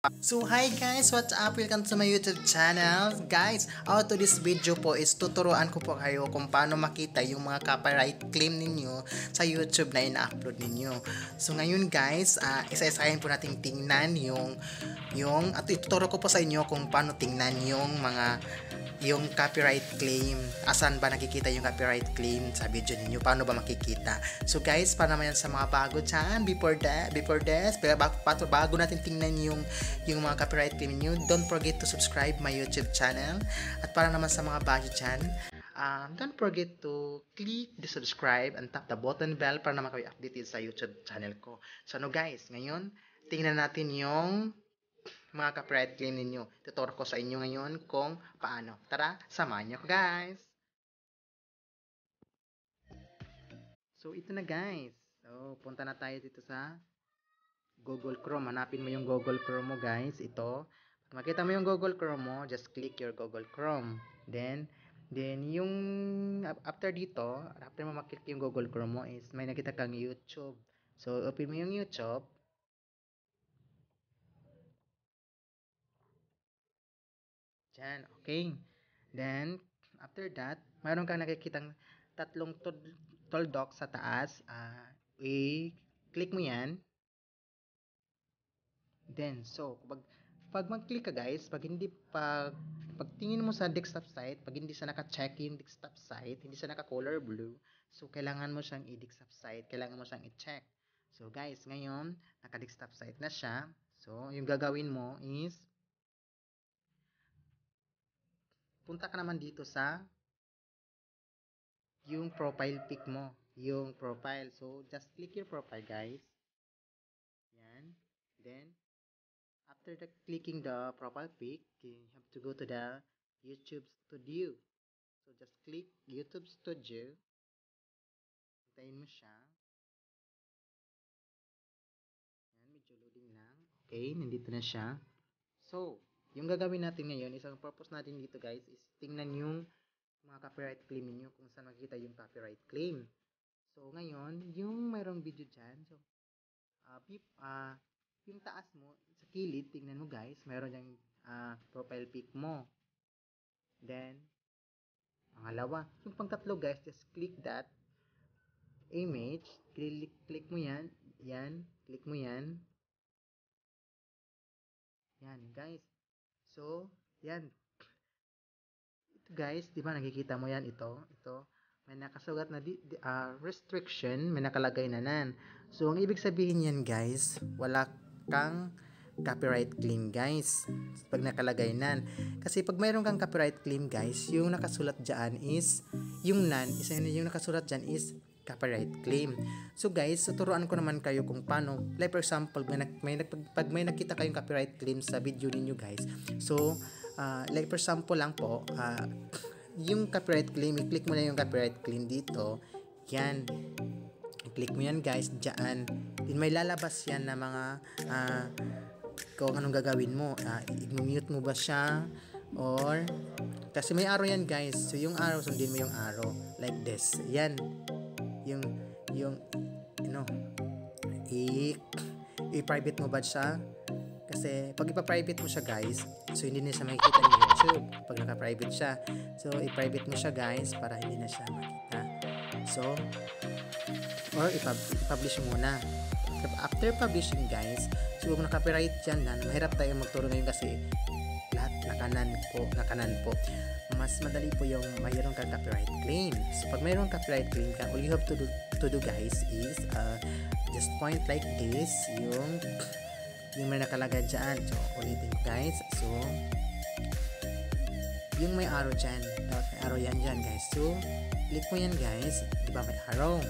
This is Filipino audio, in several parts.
So hi guys, what's up? Welcome to my YouTube channel. Guys, out to this video po is tuturuan ko po kayo kung paano makita yung mga copyright claim ninyo sa YouTube na ina-upload ninyo. So ngayon guys, isa-isahin po natin tingnan at ituturo ko po sa inyo kung paano tingnan yung copyright claim. Asan ba nakikita yung copyright claim sa video ninyo? Paano ba makikita? So guys, para naman sa mga bago dyan, bago natin tingnan yung mga copyright claim ninyo, don't forget to subscribe my YouTube channel. At para naman sa mga bago dyan, don't forget to click the subscribe and tap the button bell para naman kayo updated sa YouTube channel ko. So ano guys, ngayon, tingnan natin yung mga copyright claim ninyo. Tuturo ko sa inyo ngayon kung paano. Tara, samahan niyo ko guys! So, ito na guys. So, punta na tayo dito sa Google Chrome. Hanapin mo yung Google Chrome mo guys. Ito. Pag makita mo yung Google Chrome mo, just click your Google Chrome. Then yung after dito, after mo maklik yung Google Chrome mo is may nakita kang YouTube. So, open mo yung YouTube. Diyan, okay. Then, after that, mayroon kang nakikitang tatlong toldok sa taas. I-click mo yan. Then, so, pag mag-click ka guys, pag tingin mo sa desktop site, pag hindi sa naka-check yung desktop site, hindi sa naka-color blue, so, kailangan mo siyang i-desktop site, kailangan mo siyang i-check. So, guys, ngayon, naka-desktop site na siya. So, yung gagawin mo is, punta ka naman dito sa yung profile pic mo. Yung profile. So, just click your profile, guys. Yan. Then, after clicking the profile pic, you have to go to the YouTube Studio. So, just click YouTube Studio. Hintayin mo siya. Yan, medyo loading lang. Okay, nandito na siya. So, yung gagawin natin ngayon, isang purpose natin dito, guys, is tingnan yung mga copyright claim niyo kung saan makikita yung copyright claim. So, ngayon, yung mayroong video dyan, so, yung taas mo, sa kilid, tingnan mo guys, mayroon yung profile pic mo. Then, pangalawa, yung pangtatlo guys, just click that image, click mo yan, click mo yan. Yan, guys. So, yan. Ito guys, di ba nakikita mo yan, ito, may nakasugat na restriction, may nakalagay na nan. So, ang ibig sabihin yan guys, wala kang copyright claim guys pag nakalagay nan. Kasi pag mayroon kang copyright claim guys, yung nakasulat dyan is yung nan, yung nakasulat dyan is copyright claim. So guys, tuturuan ko naman kayo kung paano, like for example, pag may nakita kayong copyright claim sa video ninyo guys, so like for example lang po, yung copyright claim, i-click mo na yung copyright claim dito. Yan, i-click mo yan guys, dyan. Then may lalabas yan na mga kung anong gagawin mo. I-mute mo ba siya, or kasi may arrow yan guys. So yung arrow, sundin mo yung arrow like this. Yan, yung i-private mo ba siya? Kasi pag ipa-private mo siya guys, so hindi na siya makikita ng YouTube pag naka-private siya. So i-private mo siya guys para hindi na siya makita. So, or i-publish muna. After publishing guys, so kung naka-copyright dyan na, mahirap tayo magturo ngayon kasi lahat nakanan po. Mas madali po yung mayroon kang copyright claim. So pag mayroon copyright claim ka, all you have to do guys is just point like this, yung may nakalagay dyan. So, ulitin ko guys. So, yung may arrow dyan. May arrow yan dyan guys. So, click mo yan guys. Diba may arrow?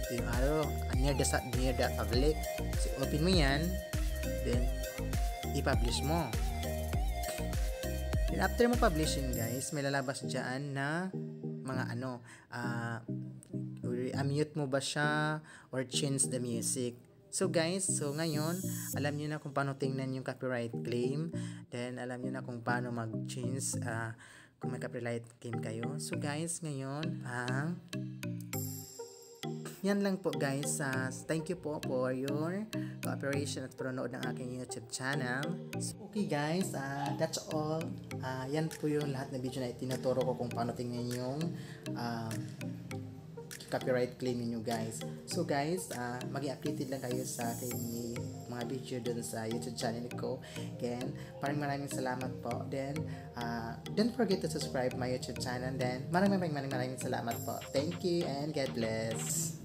Ito yung arrow. Near the public. So, open mo yan. Then, i-publish mo. Then, after mo publishing guys, may lalabas dyan na mga mute mo ba siya or change the music. So guys, so ngayon, alam niyo na kung paano tingnan yung copyright claim. Then alam niyo na kung paano mag-change kung may copyright claim kayo. So guys, ngayon, yan lang po guys. Thank you po for your cooperation at panonood ng aking YouTube channel. So, okay guys, that's all. Yan po yung lahat na video na itinuturo ko kung paano tingnan yung copyright claim ninyo guys. So guys, maging updated lang kayo sa aking mga video dun sa YouTube channel ko. Again, maraming salamat po. Then, don't forget to subscribe my YouTube channel. Then, maraming salamat po. Thank you and God bless.